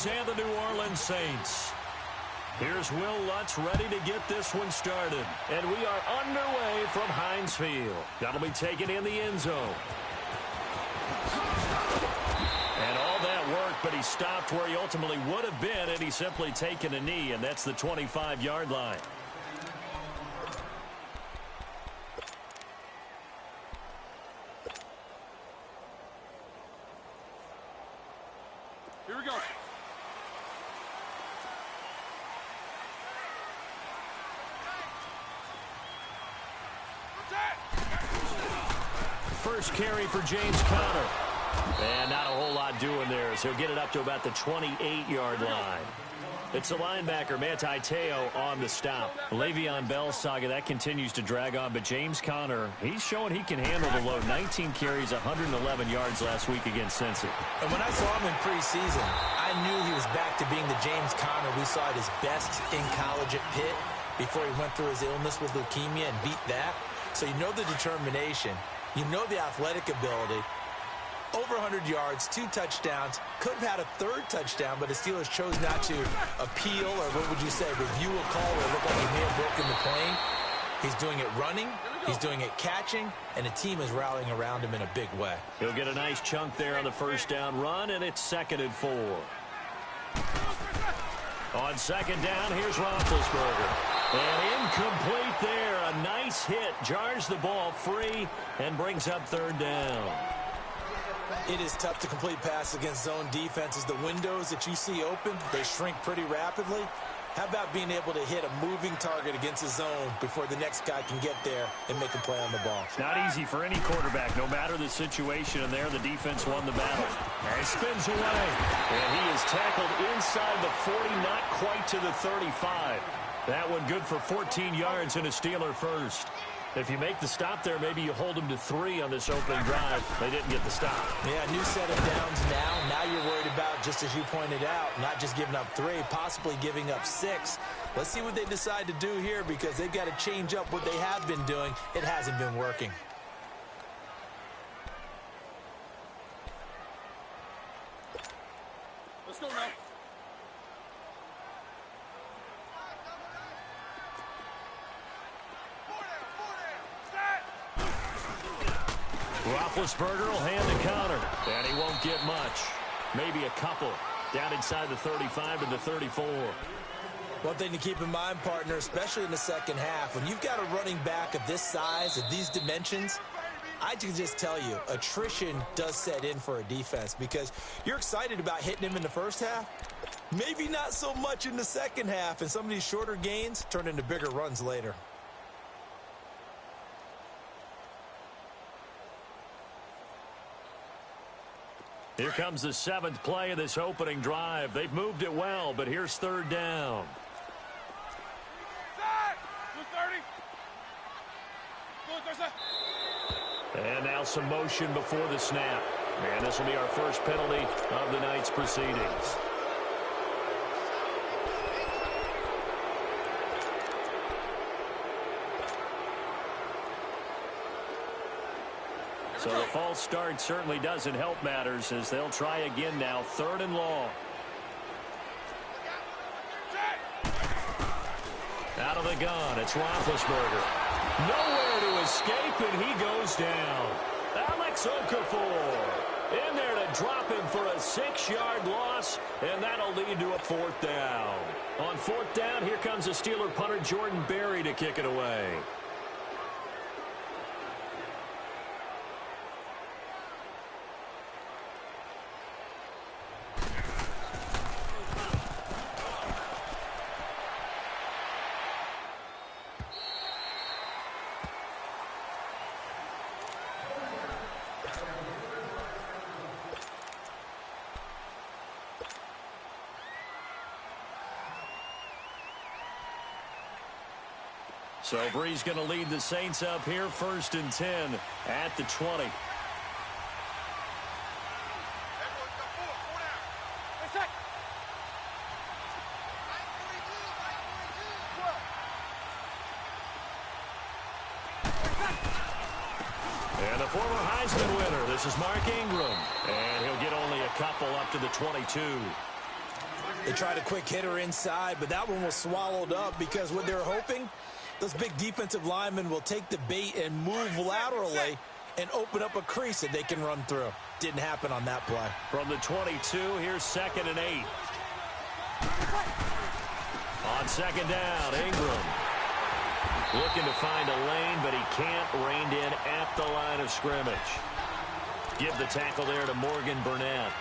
Cowboys and the New Orleans Saints. Here's Will Lutz ready to get this one started. And we are underway from Heinz Field. That'll be taken in the end zone. And all that work, but he stopped where he ultimately would have been, and he's simply taken a knee, and that's the 25-yard line. Here we go. First carry for James Conner. And not a whole lot doing there, so he'll get it up to about the 28-yard line. It's the linebacker, Manti Te'o, on the stop. Le'Veon Bell's saga, that continues to drag on, but James Conner, he's showing he can handle the load. 19 carries, 111 yards last week against Cincy. And when I saw him in preseason, I knew he was back to being the James Conner we saw at his best in college at Pitt before he went through his illness with leukemia and beat that. So you know the determination. You know the athletic ability. Over 100 yards, 2 touchdowns. Could have had a 3rd touchdown, but the Steelers chose not to appeal, or what would you say, review a call where it looked like he may have broken the plane. He's doing it running. He's doing it catching, and the team is rallying around him in a big way. He'll get a nice chunk there on the first down run, and it's 2nd and 4. On 2nd down, here's Roethlisberger. And incomplete there. A nice hit. Jars the ball free and brings up 3rd down. It is tough to complete passes against zone defenses. The windows that you see open, they shrink pretty rapidly. How about being able to hit a moving target against a zone before the next guy can get there and make a play on the ball? It's not easy for any quarterback, no matter the situation, and there the defense won the battle. And he spins away. And he is tackled inside the 40, not quite to the 35. That one good for 14 yards and a Steeler first. If you make the stop there, maybe you hold them to 3 on this opening drive. They didn't get the stop. Yeah, new set of downs now. Now you're worried about, just as you pointed out, not just giving up 3, possibly giving up 6. Let's see what they decide to do here, because they've got to change up what they have been doing. It hasn't been working. Let's go now. Roethlisberger will hand the counter, and he won't get much. Maybe a couple. Down inside the 35 to the 34. One thing to keep in mind, partner, especially in the second half, when you've got a running back of this size, of these dimensions, I can just tell you, attrition does set in for a defense, because you're excited about hitting him in the first half. Maybe not so much in the second half, and some of these shorter gains turn into bigger runs later. Here comes the 7th play of this opening drive. They've moved it well, but here's 3rd down. 230. And now some motion before the snap. And this will be our first penalty of the night's proceedings. So the false start certainly doesn't help matters, as they'll try again now. 3rd and long. Out of the gun, it's Roethlisberger. Nowhere to escape, and he goes down. Alex Okafor in there to drop him for a 6-yard loss, and that'll lead to a 4th down. On 4th down, here comes the Steeler punter Jordan Berry to kick it away. So Bree's going to lead the Saints up here, 1st and 10 at the 20. And the former Heisman winner, this is Mark Ingram. And he'll get only a couple up to the 22. They tried a quick hitter inside, but that one was swallowed up because what they're hoping, those big defensive linemen will take the bait and move laterally and open up a crease that they can run through. Didn't happen on that play. From the 22, here's 2nd and 8. On 2nd down, Ingram. Looking to find a lane, but he can't. Reined in at the line of scrimmage. Give the tackle there to Morgan Burnett.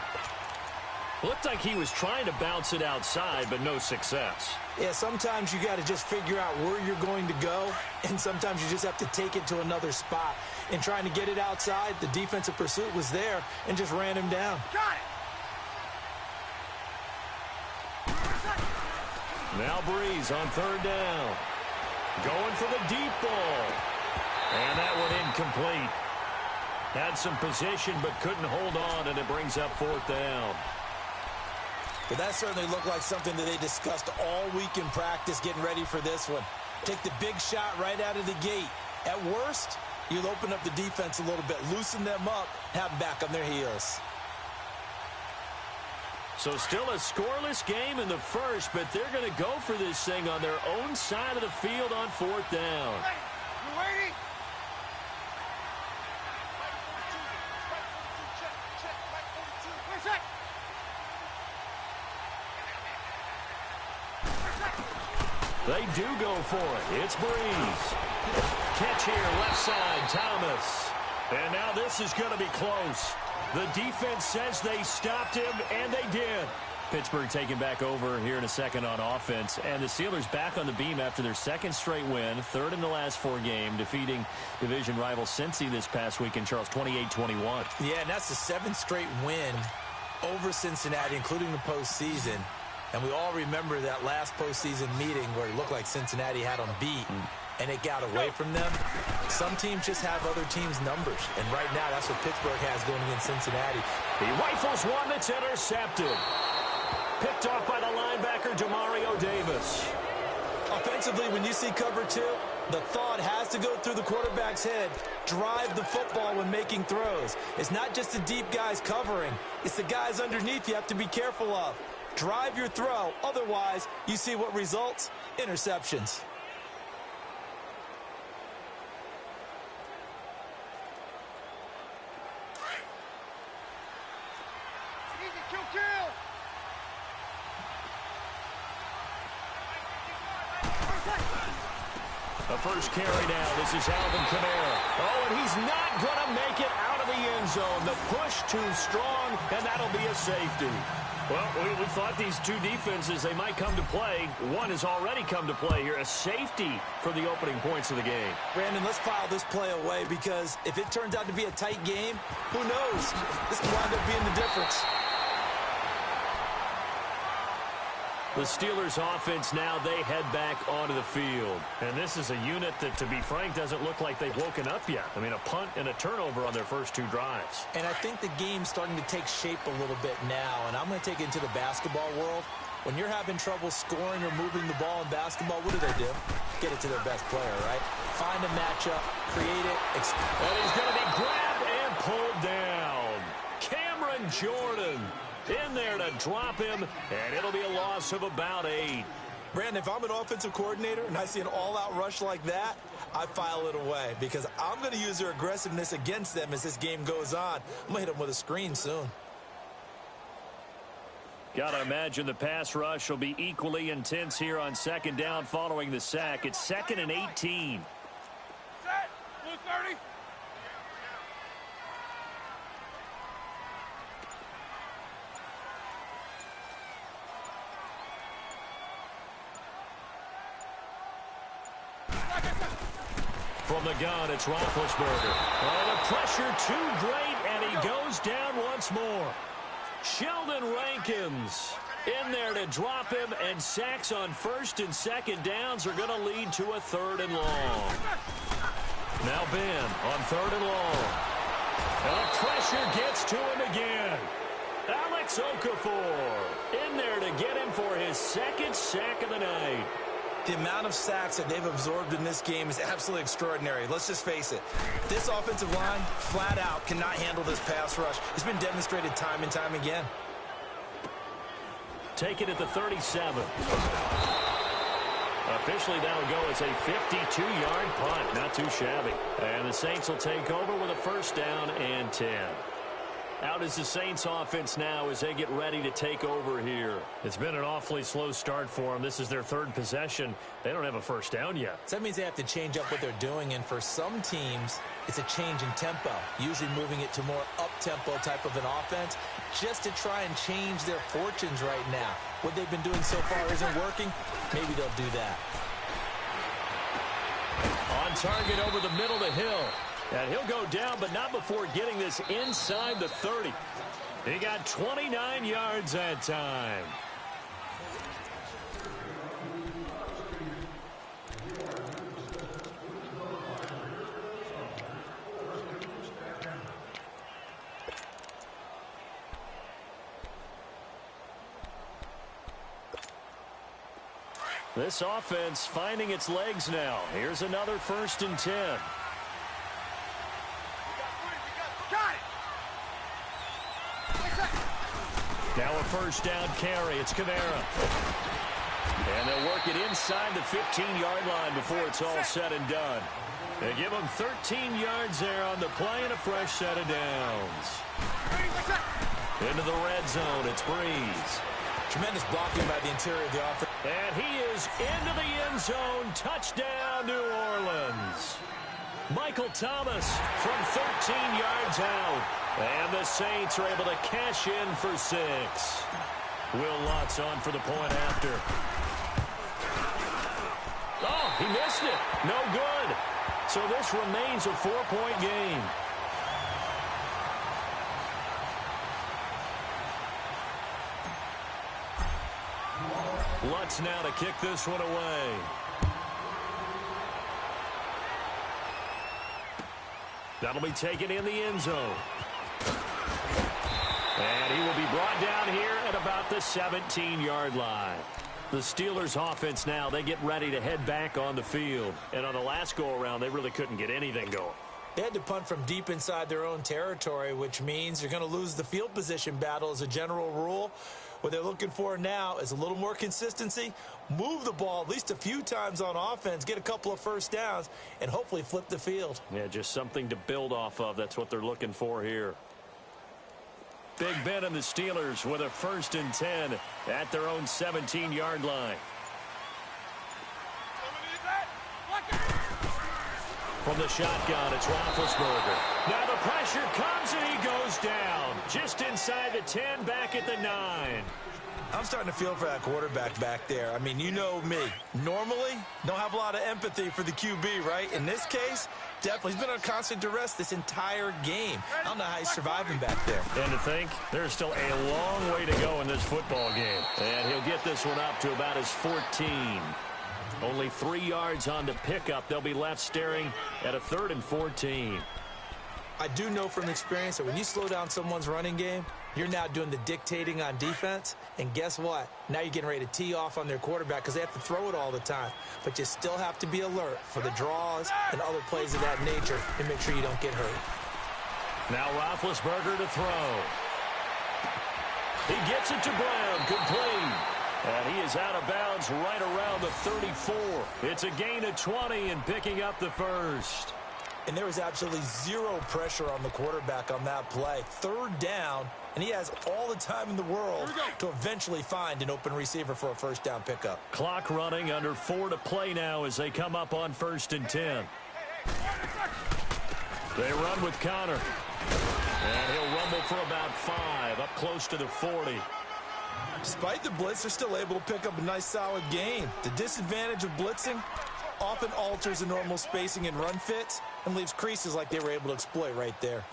Looked like he was trying to bounce it outside, but no success. Yeah, sometimes you got to just figure out where you're going to go, and sometimes you just have to take it to another spot. And trying to get it outside, the defensive pursuit was there and just ran him down. Got it. Now Breeze on 3rd down. Going for the deep ball. And that one incomplete. Had some position but couldn't hold on, and it brings up 4th down. But that certainly looked like something that they discussed all week in practice getting ready for this one. Take the big shot right out of the gate. At worst, you'll open up the defense a little bit, loosen them up, have them back on their heels. So still a scoreless game in the first, but they're going to go for this thing on their own side of the field on 4th down. You ready? They do go for it. It's Breeze. Catch here, left side, Thomas. And now this is going to be close. The defense says they stopped him, and they did. Pittsburgh taking back over here in a second on offense. And the Steelers back on the beam after their 2nd straight win, 3rd in the last 4 games, defeating division rival Cincy this past week in Charles, 28-21. Yeah, and that's the 7th straight win over Cincinnati, including the postseason. And we all remember that last postseason meeting where it looked like Cincinnati had them beat, and it got away from them. Some teams just have other teams' numbers, and right now that's what Pittsburgh has going against Cincinnati. He rifles one that's intercepted. Picked off by the linebacker, Demario Davis. Offensively, when you see cover 2, the thought has to go through the quarterback's head. Drive the football when making throws. It's not just the deep guys covering. It's the guys underneath you have to be careful of. Drive your throw. Otherwise, you see what results? Interceptions. Easy, kill. The first carry now. This is Alvin Kamara. Oh, and he's not going to make it out of the end zone. The push too strong, and that'll be a safety. Well, we thought these two defenses, they might come to play. One has already come to play here. A safety for the opening points of the game. Brandon, let's file this play away because if it turns out to be a tight game, who knows? This could wind up being the difference. The Steelers offense now, they head back onto the field. And this is a unit that, to be frank, doesn't look like they've woken up yet. I mean, a punt and a turnover on their first 2 drives. And I think the game's starting to take shape a little bit now. And I'm going to take it into the basketball world. When you're having trouble scoring or moving the ball in basketball, what do? Get it to their best player, right? Find a matchup, create it. And he's going to be grabbed and pulled down. Cameron Jordan in there to drop him, and it'll be a loss of about 8. Brandon, if I'm an offensive coordinator and I see an all-out rush like that, I file it away because I'm going to use their aggressiveness against them as this game goes on. I'm going to hit them with a screen soon. Got to imagine the pass rush will be equally intense here on 2nd down following the sack. It's 2nd and 18. Set. Blue 30. From the gun, it's Roethlisberger. Oh, the pressure too great, and he goes down once more. Sheldon Rankins in there to drop him, and sacks on 1st and 2nd downs are going to lead to a 3rd and long. Now Ben on 3rd and long. And the pressure gets to him again. Alex Okafor in there to get him for his 2nd sack of the night. The amount of sacks that they've absorbed in this game is absolutely extraordinary. Let's just face it. This offensive line, flat out, cannot handle this pass rush. It's been demonstrated time and time again. take it at the 37. Officially, that'll go as a 52-yard punt. Not too shabby. And the Saints will take over with a first down and 10. Out is the Saints offense now as they get ready to take over here. It's been an awfully slow start for them. This is their third possession. They don't have a first down yet. So that means they have to change up what they're doing, and for some teams, it's a change in tempo, usually moving it to more up-tempo type of an offense just to try and change their fortunes right now. What they've been doing so far isn't working. Maybe they'll do that. On target over the middle to Hill. And he'll go down, but not before getting this inside the 30. He got 29 yards that time. This offense finding its legs now. Here's another 1st and 10. Now a first down carry. It's Kamara. And they'll work it inside the 15-yard line before it's all said and done. They give them 13 yards there on the play and a fresh set of downs. Into the red zone. It's Breeze. Tremendous blocking by the interior of the offense. And he is into the end zone. Touchdown, New Orleans. Michael Thomas from 13 yards out. And the Saints are able to cash in for 6. Will Lutz on for the point after. Oh, he missed it. No good. So this remains a 4-point game. Lutz now to kick this one away. That'll be taken in the end zone. And he will be brought down here at about the 17-yard line. The Steelers offense now, they get ready to head back on the field. And on the last go-around, they really couldn't get anything going. They had to punt from deep inside their own territory, which means you're going to lose the field position battle as a general rule. What they're looking for now is a little more consistency, move the ball at least a few times on offense, get a couple of first downs, and hopefully flip the field. Yeah, just something to build off of. That's what they're looking for here. Big Ben and the Steelers with a 1st and 10 at their own 17-yard line. From the shotgun, it's Roethlisberger. Now the pressure comes and he goes down. Just inside the 10, back at the 9. I'm starting to feel for that quarterback back there. I mean, you know me. Normally, don't have a lot of empathy for the QB, right? In this case, definitely. He's been on constant duress this entire game. I don't know how he's surviving back there. And to think, there's still a long way to go in this football game. And he'll get this one up to about his 14. Only 3 yards on the pickup. They'll be left staring at a 3rd and 14. I do know from experience that when you slow down someone's running game, you're now doing the dictating on defense. And guess what? Now you're getting ready to tee off on their quarterback because they have to throw it all the time. But you still have to be alert for the draws and other plays of that nature and make sure you don't get hurt. Now Roethlisberger to throw. He gets it to Brown, complete. And he is out of bounds right around the 34. It's a gain of 20 and picking up the 1st. And there was absolutely zero pressure on the quarterback on that play. 3rd down, and he has all the time in the world to eventually find an open receiver for a first down pickup. Clock running, under 4 to play now as they come up on 1st and 10. They run with Connor. And he'll rumble for about 5, up close to the 40. Despite the blitz, they're still able to pick up a nice, solid gain. The disadvantage of blitzing often alters the normal spacing and run fits and leaves creases like they were able to exploit right there.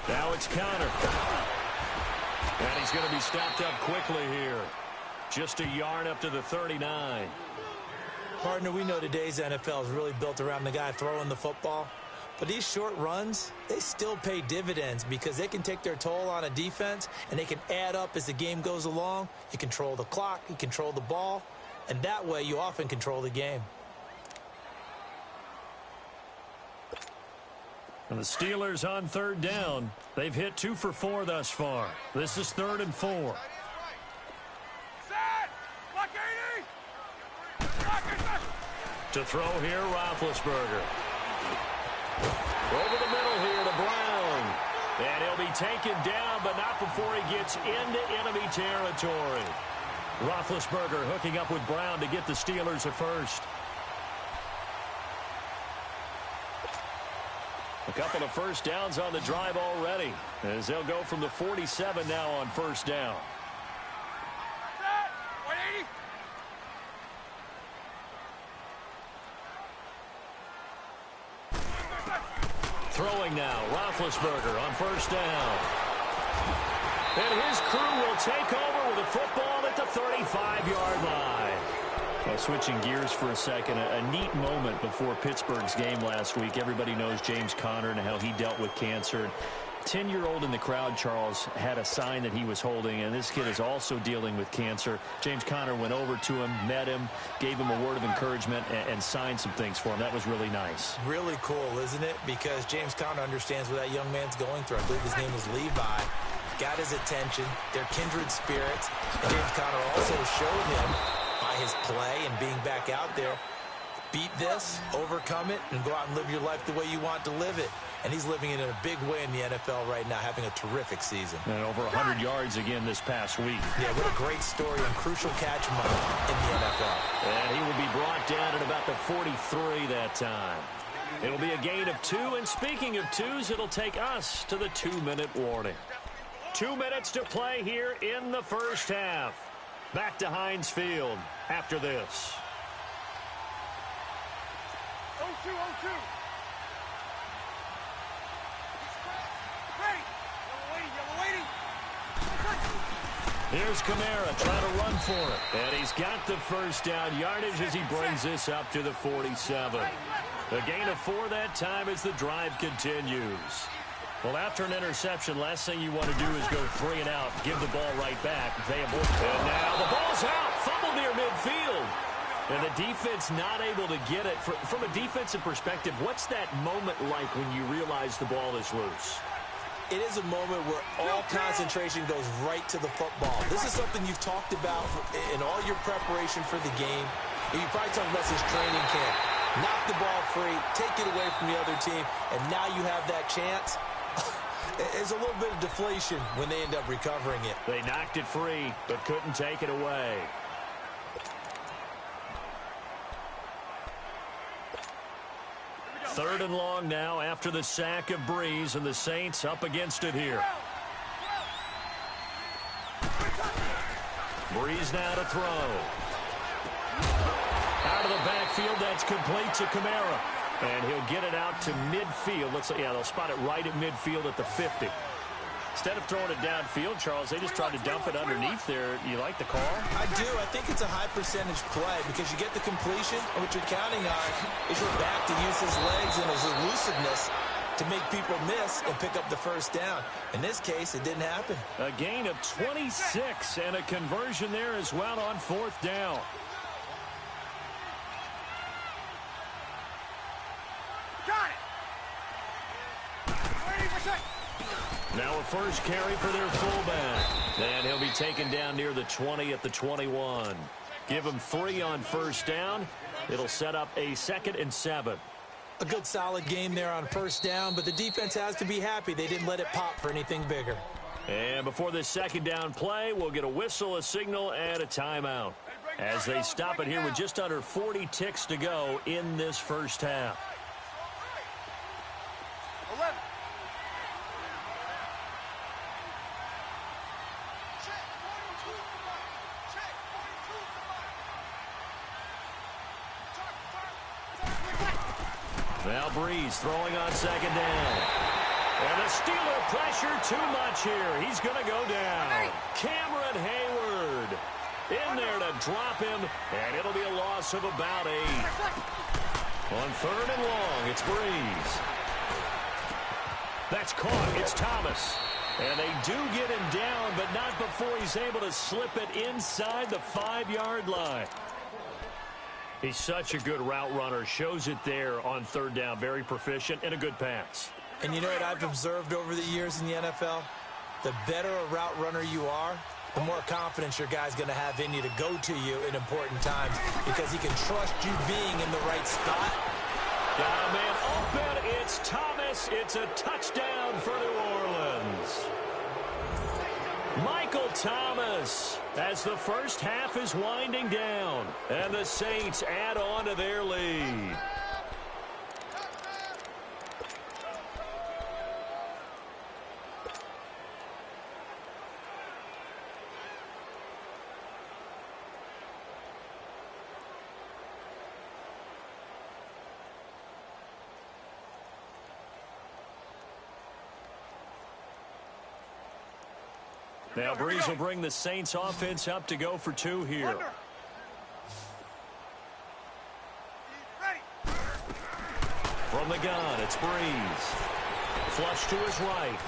Now it's Connor. And he's going to be stopped up quickly here. Just a yard up to the 39. Partner, we know today's NFL is really built around the guy throwing the football. But these short runs, they still pay dividends because they can take their toll on a defense and they can add up as the game goes along. You control the clock, you control the ball, and that way you often control the game. And the Steelers on third down. They've hit 2 for 4 thus far. This is 3rd and 4. Set! Lock 80! Lock it! To throw here, Roethlisberger. Over the middle here to Brown. And he'll be taken down, but not before he gets into enemy territory. Roethlisberger hooking up with Brown to get the Steelers a first. A couple of first downs on the drive already, as they'll go from the 47 now on first down. Set! 180! Throwing now, Roethlisberger on first down. And his crew will take over with a football at the 35-yard line. Well, switching gears for a second, a neat moment before Pittsburgh's game last week. Everybody knows James Conner and how he dealt with cancer. 10-year-old in the crowd, Charles, had a sign that he was holding, and this kid is also dealing with cancer. James Conner went over to him, met him, gave him a word of encouragement, and signed some things for him. That was really nice. Really cool, isn't it? Because James Conner understands what that young man's going through. I believe his name is Levi. Got his attention. They're kindred spirits. And James Conner also showed him by his play and being back out there, beat this, overcome it, and go out and live your life the way you want to live it. And he's living it in a big way in the NFL right now, having a terrific season. And over 100 yards again this past week. Yeah, what a great story and crucial catch moment in the NFL. And he will be brought down at about the 43 that time. It'll be a gain of 2, and speaking of 2s, it'll take us to the 2-minute warning. 2 minutes to play here in the first half. Back to Heinz Field after this. 0-2, 0-2. Here's Kamara trying to run for it. And he's got the first down yardage as he brings this up to the 47. A gain of 4 that time as the drive continues. Well, after an interception, last thing you want to do is go 3 and out, give the ball right back. They avoid it. And now the ball's out, fumbled near midfield. And the defense not able to get it. From a defensive perspective, what's that moment like when you realize the ball is loose? It is a moment where all concentration goes right to the football. This is something you've talked about in all your preparation for the game. You probably talked about since training camp. Knock the ball free, take it away from the other team, and now you have that chance. There's a little bit of deflation when they end up recovering it. They knocked it free, but couldn't take it away. Third and long now after the sack of Breeze, and the Saints up against it here. Breeze now to throw. Out of the backfield, that's complete to Kamara. And he'll get it out to midfield. They'll spot it right at midfield at the 50. Instead of throwing it downfield, Charles, they just tried to dump it underneath there. You like the call? I do. I think it's a high percentage play because you get the completion, and what you're counting on is your back to use his legs and his elusiveness to make people miss and pick up the first down. In this case, it didn't happen. A gain of 26 and a conversion there as well on 4th down. Got it! Now a first carry for their fullback. And he'll be taken down near the 20 at the 21. Give him 3 on first down. It'll set up a 2nd and 7. A good solid game there on first down, but the defense has to be happy they didn't let it pop for anything bigger. And before this 2nd down play, we'll get a whistle, a signal, and a timeout as they stop it here with just under 40 ticks to go in this first half. 11. Now Breeze throwing on 2nd down. And the Steeler pressure too much here. He's going to go down. Cameron Hayward in there to drop him, and it'll be a loss of about 8. On 3rd and long, it's Breeze. That's caught. It's Thomas. And they do get him down, but not before he's able to slip it inside the 5-yard line. He's such a good route runner. Shows it there on 3rd down. Very proficient and a good pass. And you know what I've observed over the years in the NFL? The better a route runner you are, the more confidence your guy's going to have in you to go to you in important times because he can trust you being in the right spot. Got a man open. It's Thomas. It's a touchdown for New Orleans. Michael Thomas as the first half is winding down, and the Saints add on to their lead. Now Breeze will bring the Saints offense up to go for two here. From the gun, it's Breeze. Flush to his right.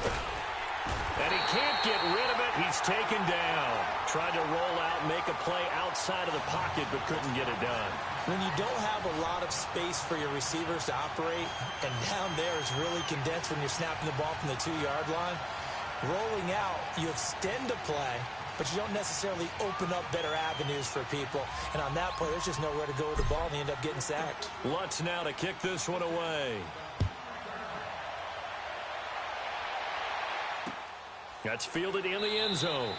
And he can't get rid of it. He's taken down. Tried to roll out and make a play outside of the pocket, but couldn't get it done. When you don't have a lot of space for your receivers to operate, and down there is really condensed when you're snapping the ball from the 2-yard line, rolling out, you extend the play, but you don't necessarily open up better avenues for people. And on that play, there's just nowhere to go with the ball, and they end up getting sacked. Lutz now to kick this one away. That's fielded in the end zone.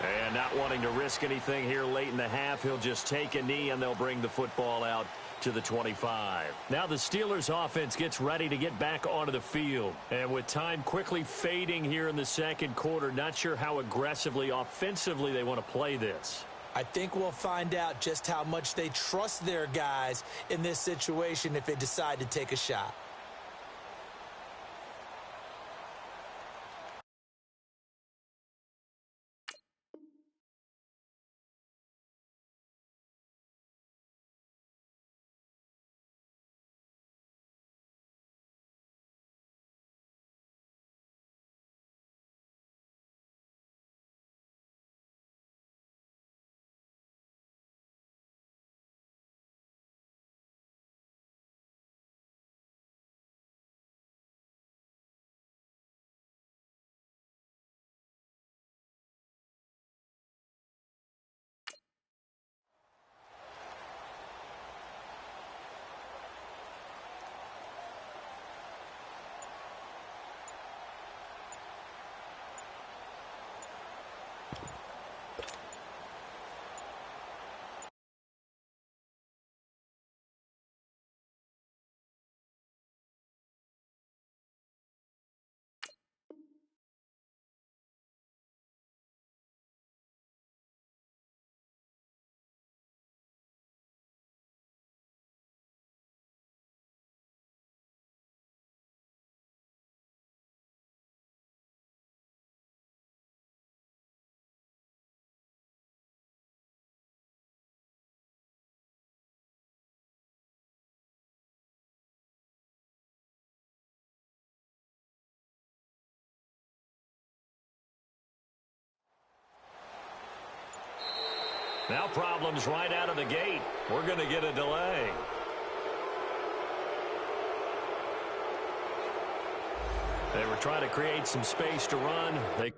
And not wanting to risk anything here late in the half, he'll just take a knee, and they'll bring the football out to the 25. Now the Steelers offense gets ready to get back onto the field. And with time quickly fading here in the second quarter, not sure how aggressively, offensively they want to play this. I think we'll find out just how much they trust their guys in this situation if they decide to take a shot. Now problems right out of the gate. We're going to get a delay. They were trying to create some space to run. They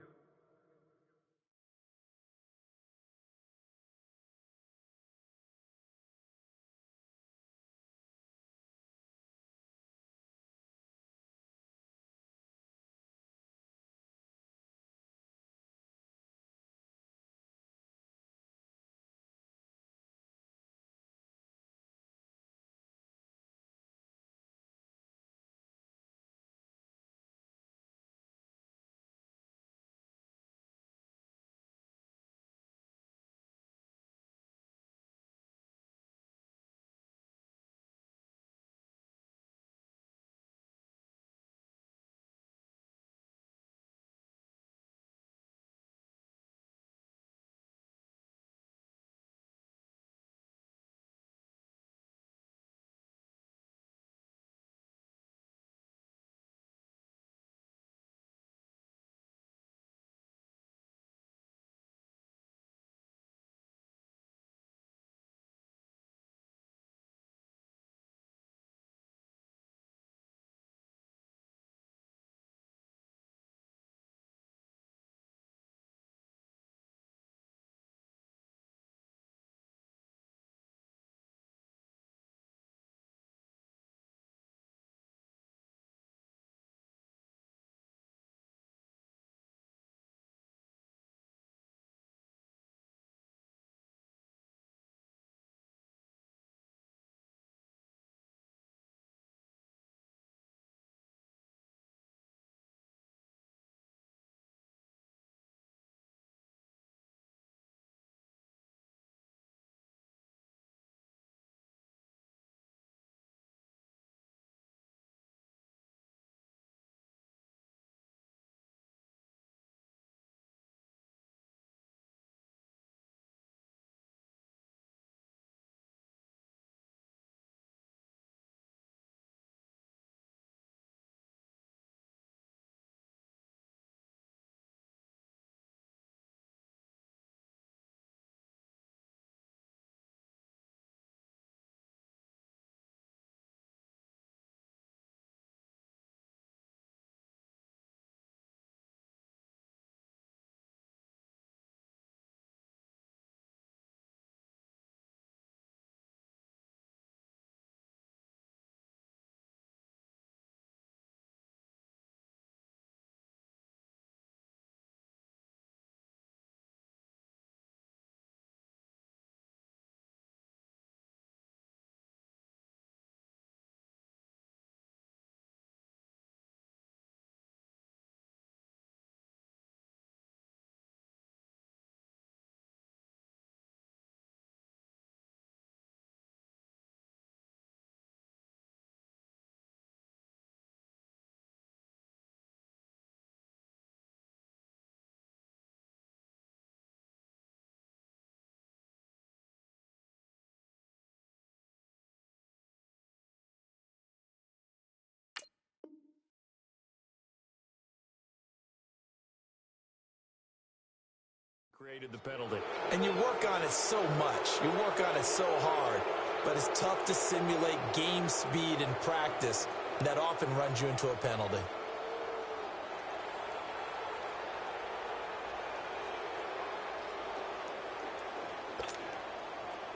Created the penalty. And you work on it so much. You work on it so hard. But it's tough to simulate game speed in practice. That often runs you into a penalty.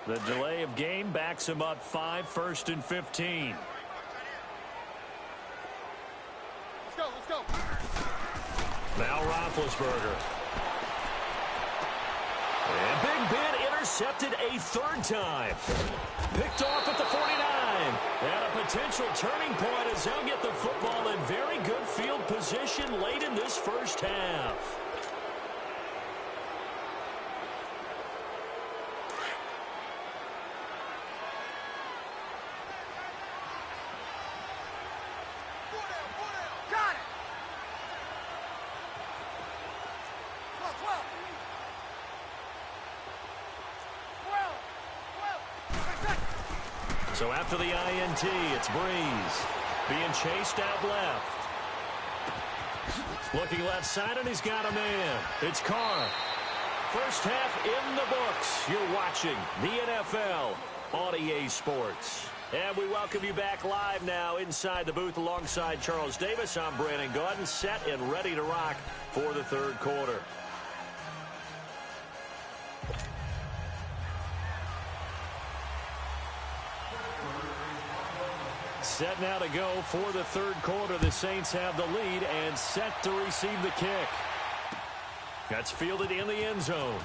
The delay of game backs him up 5, 1st and 15. Let's go. Now Roethlisberger. And Big Ben intercepted a 3rd time. Picked off at the 49. And a potential turning point as they'll get the football in very good field position late in this first half. Got it. 12. So after the INT, it's Breeze being chased out left. Looking left side, and he's got a man. It's Carr. First half in the books. You're watching the NFL on EA Sports. And we welcome you back live now inside the booth alongside Charles Davis. I'm Brandon Gaudin, set and ready to rock for the 3rd quarter. Set now to go for the 3rd quarter. The Saints have the lead and set to receive the kick. That's fielded in the end zone.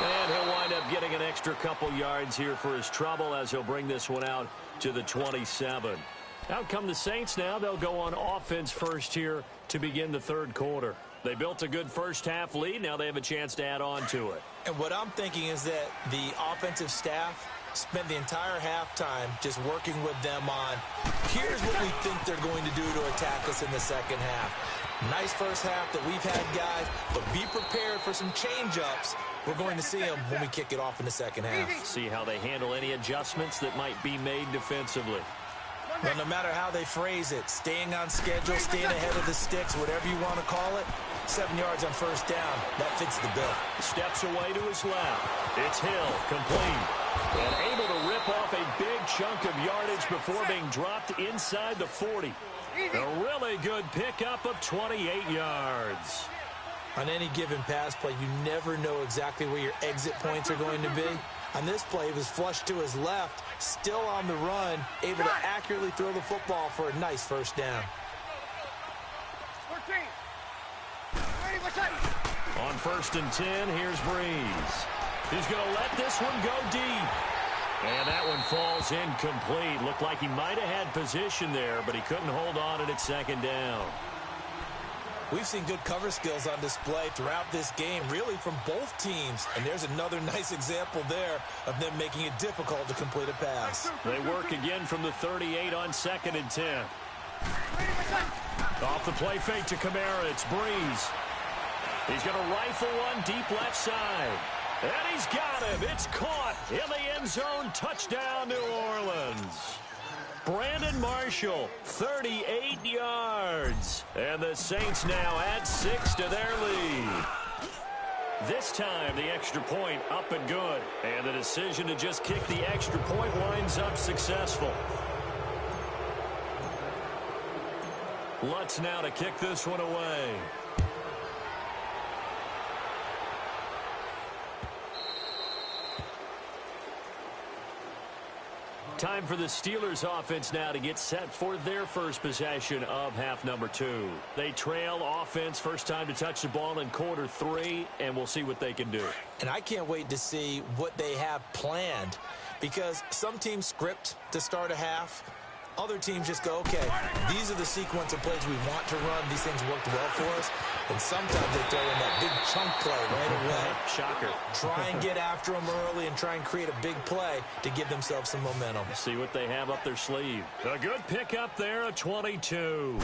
And he'll wind up getting an extra couple yards here for his trouble as he'll bring this one out to the 27. Out come the Saints now. They'll go on offense first here to begin the 3rd quarter. They built a good first half lead. Now they have a chance to add on to it. And what I'm thinking is that the offensive staff spent the entire halftime just working with them on, here's what we think they're going to do to attack us in the second half. Nice first half that we've had, guys, but be prepared for some change-ups. We're going to see them when we kick it off in the second half. See how they handle any adjustments that might be made defensively. Well, no matter how they phrase it, staying on schedule, staying ahead of the sticks, whatever you want to call it, 7 yards on first down, that fits the bill. Steps away to his left. It's Hill, complete. And able to rip off a big chunk of yardage before being dropped inside the 40. A really good pickup of 28 yards. On any given pass play, you never know exactly where your exit points are going to be. On this play, he was flushed to his left, still on the run, able to accurately throw the football for a nice first down. 14. On 1st and 10, here's Breeze. He's going to let this one go deep. And that one falls incomplete. Looked like he might have had position there, but he couldn't hold on at 2nd down. We've seen good cover skills on display throughout this game, really from both teams. And there's another nice example there of them making it difficult to complete a pass. They work again from the 38 on 2nd and 10. Off the play fake to Kamara, it's Breeze. He's going to rifle one deep left side. And he's got him. It's caught in the end zone. Touchdown, New Orleans. Brandon Marshall, 38 yards. And the Saints now add 6 to their lead. This time, the extra point up and good. And the decision to just kick the extra point winds up successful. Lutz now to kick this one away. Time for the Steelers offense now to get set for their first possession of half number 2. They trail offense, first time to touch the ball in quarter 3, and we'll see what they can do. And I can't wait to see what they have planned, because some teams script to start a half. Other teams just go, okay, these are the sequence of plays we want to run. These things worked well for us. And sometimes they throw in that big chunk play right away. Shocker. Try and get after them early and try and create a big play to give themselves some momentum. See what they have up their sleeve. A good pickup there, a 22.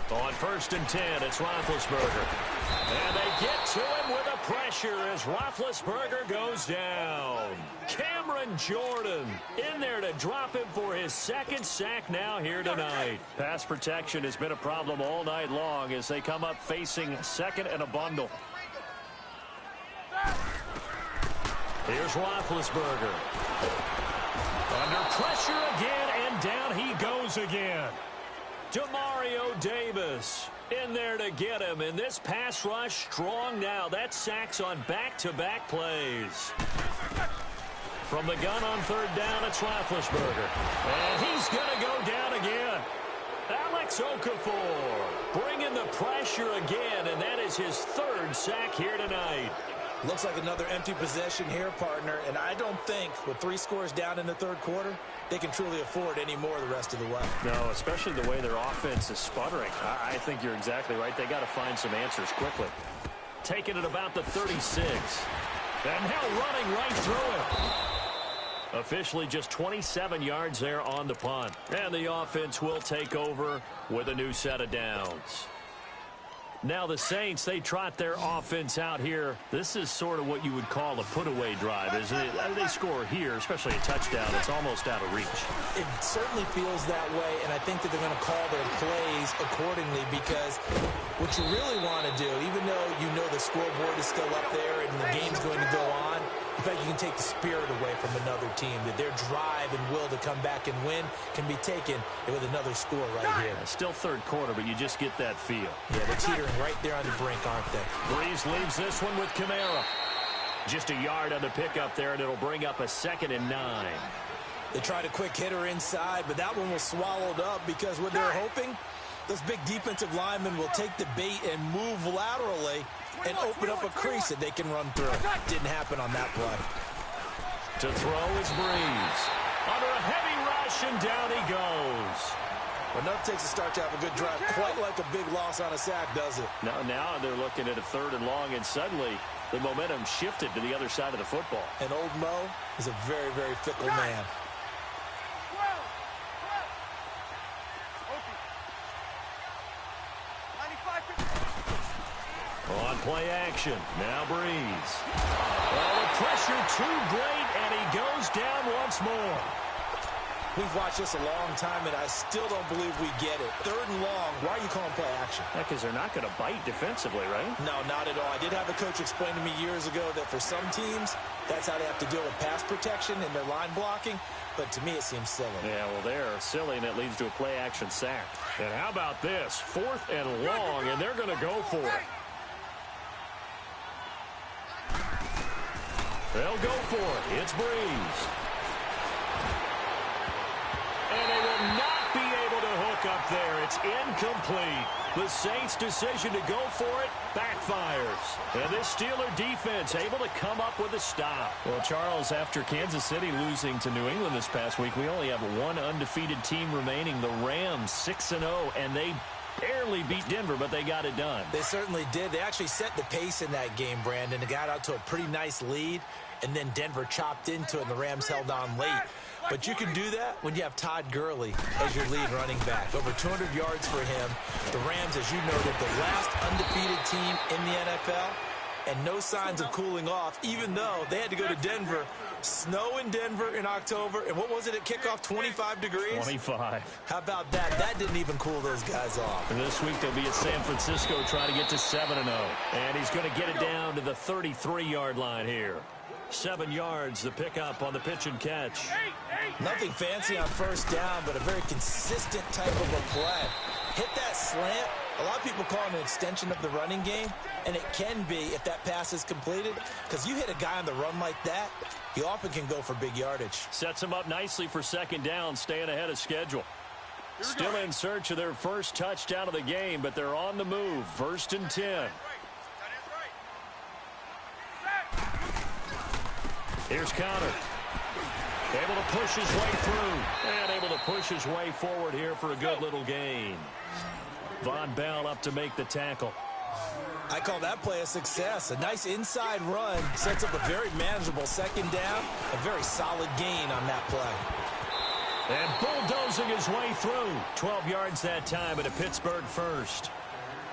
On 1st and 10, it's Roethlisberger. And they get to him with the pressure as Roethlisberger goes down. Cameron Jordan in there to drop him for his second sack now here tonight. Pass protection has been a problem all night long as they come up facing second and a bundle. Here's Roethlisberger. Under pressure again, and down he goes again. Demario Davis in there to get him, and this pass rush strong now. That's sacks on back-to-back plays. From the gun on 3rd down, it's Roethlisberger. And he's going to go down again. Alex Okafor bringing the pressure again, and that is his 3rd sack here tonight. Looks like another empty possession here, partner, and I don't think with 3 scores down in the 3rd quarter, they can truly afford any more the rest of the way. No, especially the way their offense is sputtering. I think you're exactly right. They got to find some answers quickly. Taking it about the 36. And now running right through it. Officially just 27 yards there on the punt. And the offense will take over with a new set of downs. Now the Saints, they trot their offense out here. This is sort of what you would call a put-away drive, isn't it? They score here, especially a touchdown. It's almost out of reach. It certainly feels that way, and I think that they're going to call their plays accordingly because what you really want to do, even though you know the scoreboard is still up there and the game's going to go on, in fact, you can take the spirit away from another team, that their drive and will to come back and win can be taken with another score right here. Still 3rd quarter, but you just get that feel. Yeah, they're teetering right there on the brink, aren't they? Breeze leaves this one with Kamara. Just a yard on the pickup there, and it'll bring up a 2nd and 9. They tried a quick hitter inside, but that one was swallowed up because what they're hoping, those big defensive linemen will take the bait and move laterally and open up a crease that they can run through. Didn't happen on that play. To throw is Breeze. Under a heavy rush, and down he goes. Enough takes to start to have a good drive. Quite like a big loss on a sack, does it? Now they're looking at a 3rd and long, and suddenly the momentum shifted to the other side of the football. And old Mo is a very, very fickle man. On play action, now Breeze. Well, the pressure too great, and he goes down once more. We've watched this a long time, and I still don't believe we get it. 3rd and long, why are you calling play action? Because they're not going to bite defensively, right? No, not at all. I did have a coach explain to me years ago that for some teams, that's how they have to deal with pass protection and their line blocking. But to me, it seems silly. Yeah, well, they're silly, and it leads to a play action sack. And how about this? 4th and long, and they're going to go for it. They'll go for it. It's Breeze. And they will not be able to hook up there. It's incomplete. The Saints' decision to go for it backfires. And this Steeler defense able to come up with a stop. Well, Charles, after Kansas City losing to New England this past week, we only have one undefeated team remaining. The Rams, 6-0, and they barely beat Denver, but they got it done. They certainly did. They actually set the pace in that game, Brandon. They got out to a pretty nice lead, and then Denver chopped into it, and the Rams held on late. But you can do that when you have Todd Gurley as your lead running back. Over 200 yards for him. The Rams, as you noted, the last undefeated team in the NFL, and no signs of cooling off, even though they had to go to Denver. Snow in Denver in October, and what was it at kickoff, 25 degrees? 25. How about that? That didn't even cool those guys off. And this week they'll be at San Francisco trying to get to 7-0. And he's going to get it down to the 33-yard line here. 7 yards, the pickup on the pitch and catch. Nothing fancy on first down, but a very consistent type of a play. Hit that slant. A lot of people call it an extension of the running game, and it can be if that pass is completed, because you hit a guy on the run like that, he often can go for big yardage. Sets him up nicely for second down, staying ahead of schedule. Still in search of their first touchdown of the game, but they're on the move. 1st and 10. Here's Connor. Able to push his way through. And able to push his way forward here for a good little gain. Von Bell up to make the tackle. I call that play a success. A nice inside run sets up a very manageable second down. A very solid gain on that play. And bulldozing his way through. 12 yards that time and a Pittsburgh first.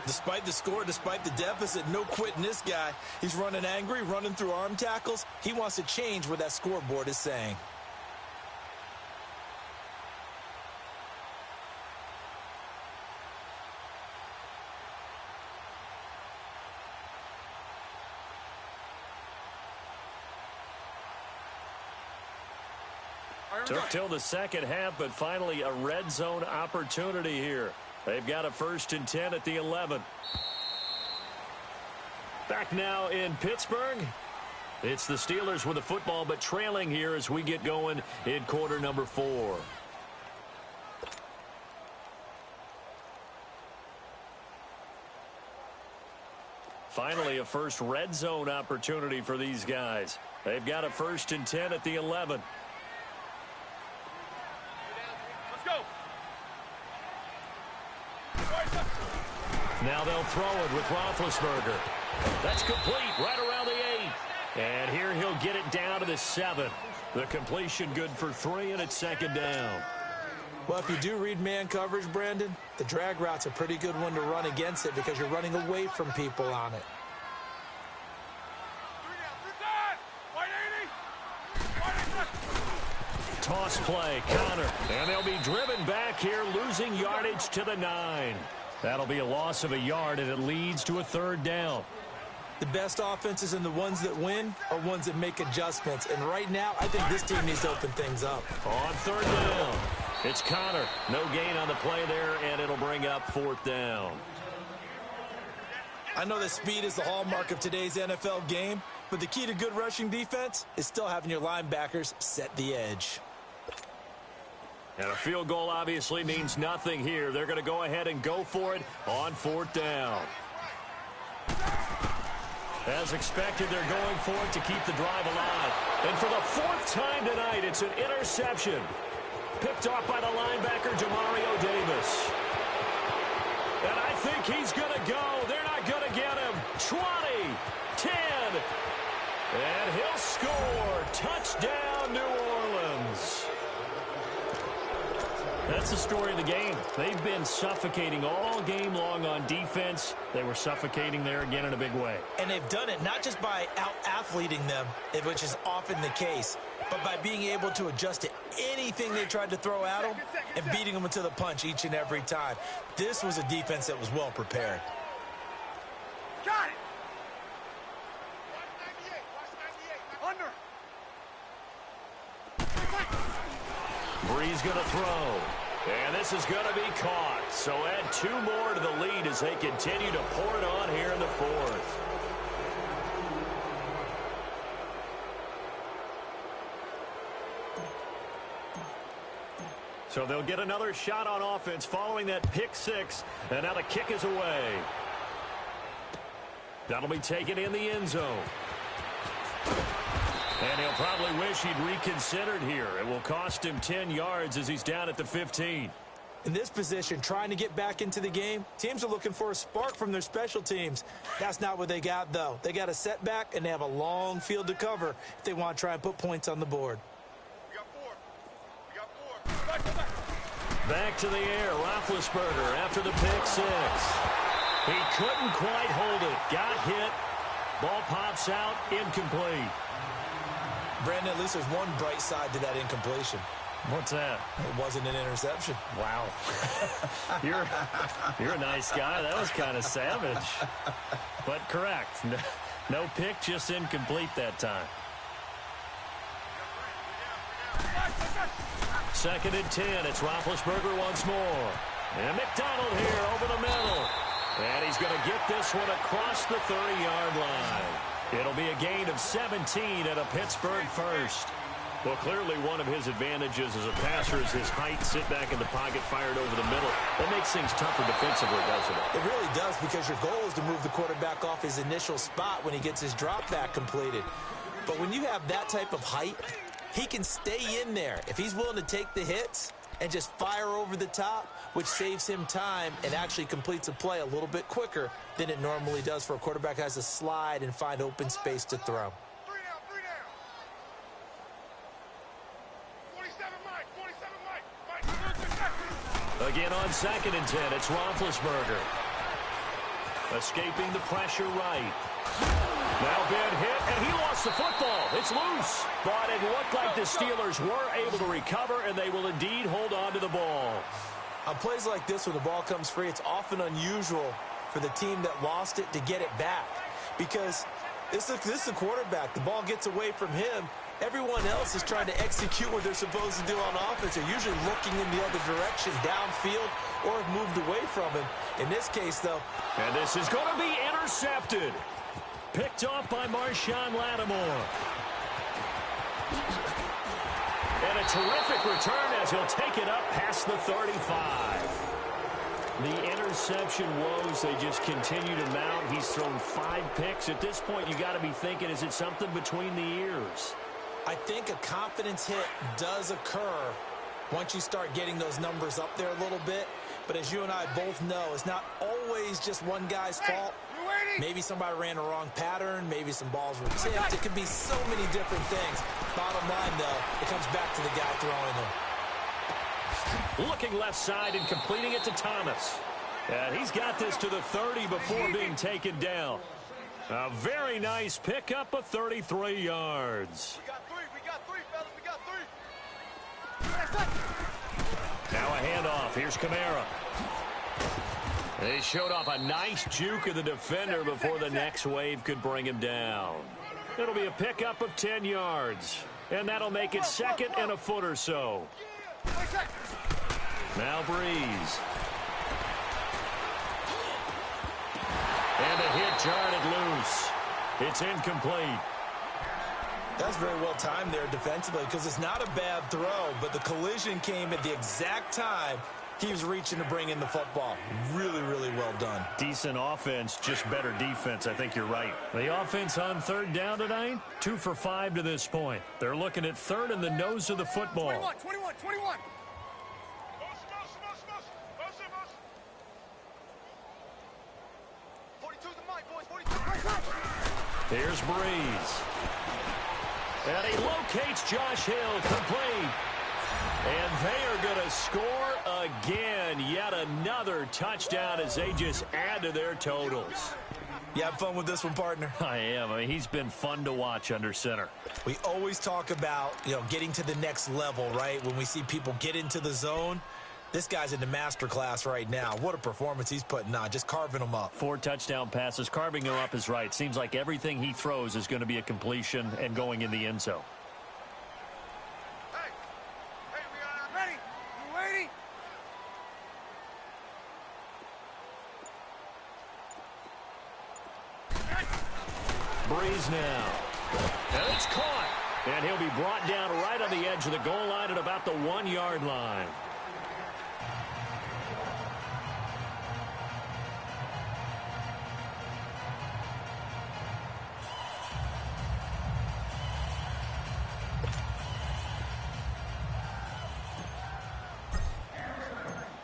Despite the score, despite the deficit, no quitting this guy. He's running angry, running through arm tackles. He wants to change what that scoreboard is saying. Took till the second half, but finally a red zone opportunity here. They've got a 1st and 10 at the 11. Back now in Pittsburgh. It's the Steelers with the football, but trailing here as we get going in quarter number 4. Finally, a first red zone opportunity for these guys. They've got a 1st and 10 at the 11. Now they'll throw it with Roethlisberger. That's complete right around the 8. And here he'll get it down to the 7. The completion good for 3, and it's 2nd down. Well, if you do read man coverage, Brandon, the drag route's a pretty good one to run against it because you're running away from people on it. Toss play, Connor. And they'll be driven back here, losing yardage to the 9. That'll be a loss of a yard, and it leads to a 3rd down. The best offenses and the ones that win are ones that make adjustments. And right now, I think this team needs to open things up. On 3rd down, it's Connor. No gain on the play there, and it'll bring up 4th down. I know that speed is the hallmark of today's NFL game, but the key to good rushing defense is still having your linebackers set the edge. And a field goal obviously means nothing here. They're going to go ahead and go for it on 4th down. As expected, they're going for it to keep the drive alive. And for the 4th time tonight, it's an interception. Picked off by the linebacker, Demario Davis. And I think he's going to go. They're not going to get him. 20, 10, and he'll score. Touchdown, New Orleans. That's the story of the game. They've been suffocating all game long on defense. They were suffocating there again in a big way. And they've done it not just by out-athleting them, which is often the case, but by being able to adjust to anything they tried to throw at them and beating them into the punch each and every time. This was a defense that was well prepared. Got it! Under! Bree's going to throw. And this is going to be caught. So add 2 more to the lead as they continue to pour it on here in the 4th. So they'll get another shot on offense following that pick 6. And now the kick is away. That'll be taken in the end zone. And he'll probably wish he'd reconsidered here. It will cost him 10 yards as he's down at the 15. In this position, trying to get back into the game, teams are looking for a spark from their special teams. That's not what they got, though. They got a setback, and they have a long field to cover if they want to try and put points on the board. We got 4. We got 4. Back. Back to the air, Roethlisberger after the pick 6. He couldn't quite hold it. Got hit. Ball pops out, incomplete. Brandon, at least there's one bright side to that incompletion. What's that? It wasn't an interception. Wow. You're a nice guy. That was kind of savage. But correct. No pick, just incomplete that time. 2nd and 10. It's Roethlisberger once more. And McDonald here over the middle. And he's going to get this one across the 30-yard line. It'll be a gain of 17 at a Pittsburgh first. Well, clearly one of his advantages as a passer is his height. Sit back in the pocket, fired over the middle. That makes things tougher defensively, doesn't it? It really does, because your goal is to move the quarterback off his initial spot when he gets his drop back completed. But when you have that type of height, he can stay in there. If he's willing to take the hits and just fire over the top, which saves him time and actually completes a play a little bit quicker than it normally does for a quarterback who has to slide and find open space to throw. 3 down. 47 Mike. 47 Mike. Again on 2nd and 10, it's Roethlisberger. Escaping the pressure right. Now been hit, and he lost the football. It's loose. But it looked like the Steelers were able to recover, and they will indeed hold on to the ball. On plays like this, when the ball comes free, it's often unusual for the team that lost it to get it back. Because this is the quarterback. The ball gets away from him. Everyone else is trying to execute what they're supposed to do on offense. They're usually looking in the other direction, downfield, or have moved away from him. In this case, though. And this is going to be intercepted. Picked off by Marshawn Lattimore. And a terrific return as he'll take it up past the 35. The interception woes, they just continue to mount. He's thrown 5 picks. At this point, you got to be thinking, is it something between the ears? I think a confidence hit does occur once you start getting those numbers up there a little bit. But as you and I both know, it's not always just one guy's fault. Maybe somebody ran a wrong pattern. Maybe some balls were tipped. It could be so many different things. Bottom line, though, it comes back to the guy throwing them. Looking left side and completing it to Thomas. And he's got this to the 30 before being taken down. A very nice pickup of 33 yards. We got three, fellas. We got three. Now a handoff. Here's Kamara. They showed off a nice juke of the defender before the next wave could bring him down. It'll be a pickup of 10 yards. And that'll make it 2nd and a foot or so. Now Breeze. And a hit jarred loose. It's incomplete. That's very well timed there defensively because it's not a bad throw, but the collision came at the exact time he was reaching to bring in the football. Really, really well done. Decent offense, just better defense. I think you're right. The offense on 3rd down tonight, 2 for 5 to this point. They're looking at 3rd in the nose of the football. 21. Here's Breeze. And he locates Josh Hill, complete. And they are going to score again. Yet another touchdown as they just add to their totals. You have fun with this one, partner? I am. I mean, he's been fun to watch under center. We always talk about, getting to the next level, right? When we see people get into the zone, this guy's in the master class right now. What a performance he's putting on, just carving them up. 4 touchdown passes. Carving them up is right. Seems like everything he throws is going to be a completion and going in the end zone. Hey, we are ready. You waiting? Breeze now. And it's caught. And he'll be brought down right on the edge of the goal line at about the 1-yard line.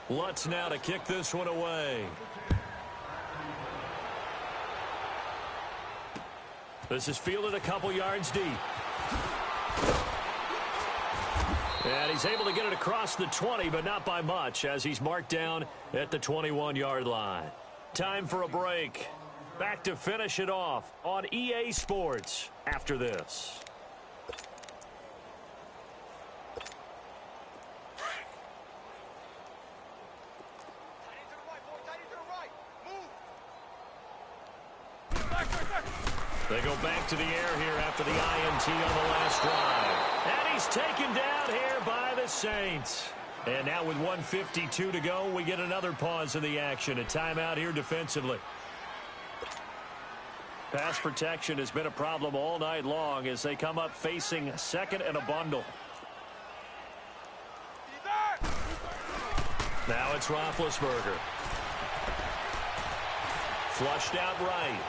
Lutz now to kick this one away. This is fielded a couple yards deep. And he's able to get it across the 20, but not by much, as he's marked down at the 21-yard line. Time for a break. Back to finish it off on EA Sports after this. They go back to the air here after the INT on the last drive. And he's taken down here by the Saints. And now with 1:52 to go, we get another pause in the action. A timeout here defensively. Pass protection has been a problem all night long as they come up facing 2nd and a bundle. Now it's Roethlisberger. Flushed out right.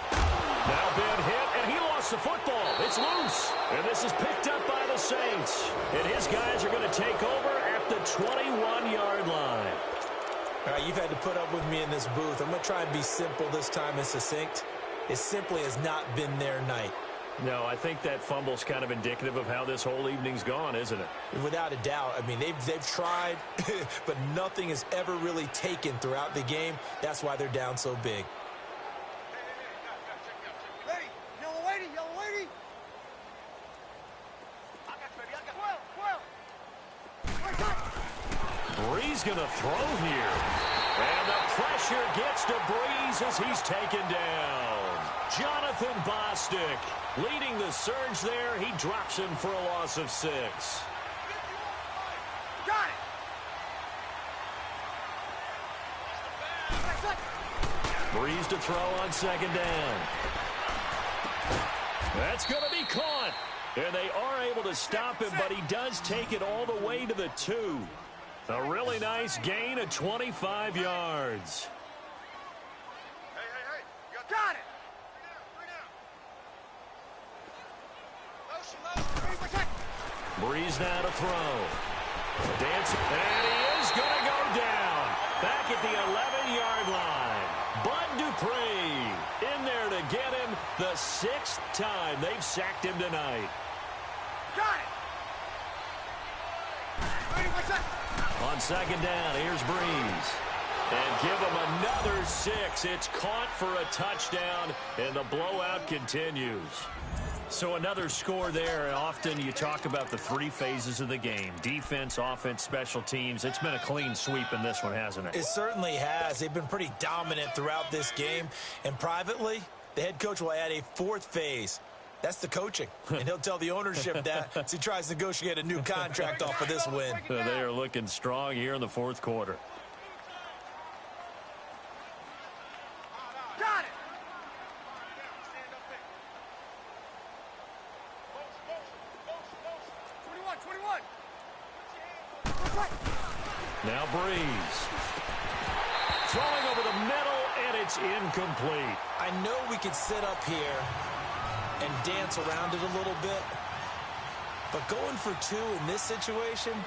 Now been hit, and he lost the football. It's loose, and this is picked up by the Saints. And his guys are going to take over at the 21-yard line. All right, you've had to put up with me in this booth. I'm going to try and be simple this time and succinct. It simply has not been their night. No, I think that fumble's kind of indicative of how this whole evening's gone, isn't it? Without a doubt. I mean, they've tried, but nothing is ever really taken throughout the game. That's why they're down so big. Ready, yellow lady, yellow lady. Breeze going to throw here. And the pressure gets to Breeze as he's taken down. Jonathan Bostic leading the surge there. He drops him for a loss of 6. Got it. Breeze to throw on second down. That's going to be caught. And they are able to stop him, but he does take it all the way to the 2. A really nice gain of 25 yards. Hey. Got it. Breeze now to throw. Dancing, and he is going to go down. Back at the 11-yard line. Bud Dupree in there to get him the 6th time they've sacked him tonight. Got it. On second down, here's Breeze. And give him another 6. It's caught for a touchdown, and the blowout continues. So another score there, and often you talk about the 3 phases of the game. Defense, offense, special teams. It's been a clean sweep in this one, hasn't it? It certainly has. They've been pretty dominant throughout this game. And privately, the head coach will add a 4th phase. That's the coaching. And he'll tell the ownership that as he tries to negotiate a new contract off of this win. They are looking strong here in the 4th quarter. Got it. Now Breeze. Throwing over the middle, and it's incomplete. I know we could sit up here and dance around it a little bit, but going for 2 in this situation,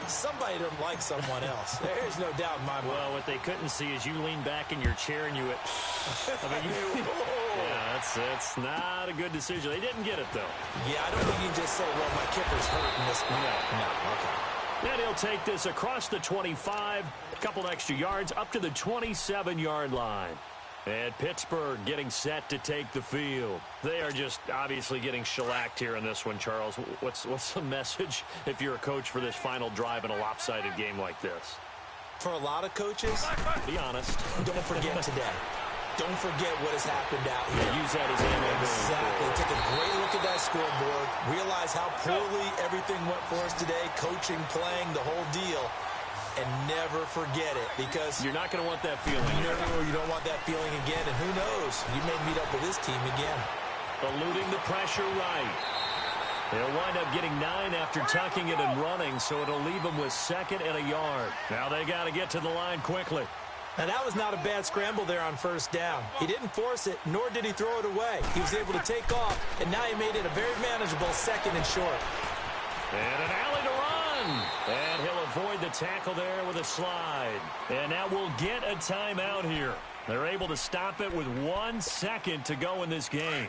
somebody doesn't like someone else. There's no doubt in my mind. Well, what they couldn't see is you lean back in your chair and you went, yeah, that's not a good decision. They didn't get it, though. Yeah, I don't think you can just say, well, my kicker's hurt in this one. No, okay. And he'll take this across the 25, a couple extra yards, up to the 27-yard line. And Pittsburgh getting set to take the field. They are just obviously getting shellacked here in this one, Charles. What's the message if you're a coach for this final drive in a lopsided game like this? For a lot of coaches, be honest. Don't forget today. Don't forget what has happened out here. Use that as ammo. Exactly. Take a great look at that scoreboard. Realize how poorly everything went for us today. Coaching, playing, the whole deal. And never forget it, because you're not going to want that feeling. No, you don't want that feeling again. And who knows? You may meet up with this team again. Eluding the pressure right. They'll wind up getting 9 after tucking it and running, so it'll leave them with 2nd and a yard. Now they got to get to the line quickly. Now, that was not a bad scramble there on 1st down. He didn't force it, nor did he throw it away. He was able to take off, and now he made it a very manageable 2nd and short. And an alley to run. And he'll avoid the tackle there with a slide. And now we'll get a timeout here. They're able to stop it with 1 second to go in this game.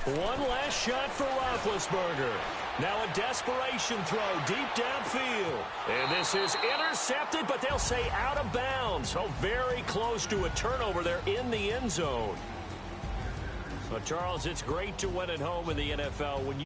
One last shot for Roethlisberger. Now a desperation throw deep downfield. And this is intercepted, but they'll say out of bounds. So very close to a turnover there in the end zone. So, Charles, it's great to win at home in the NFL when you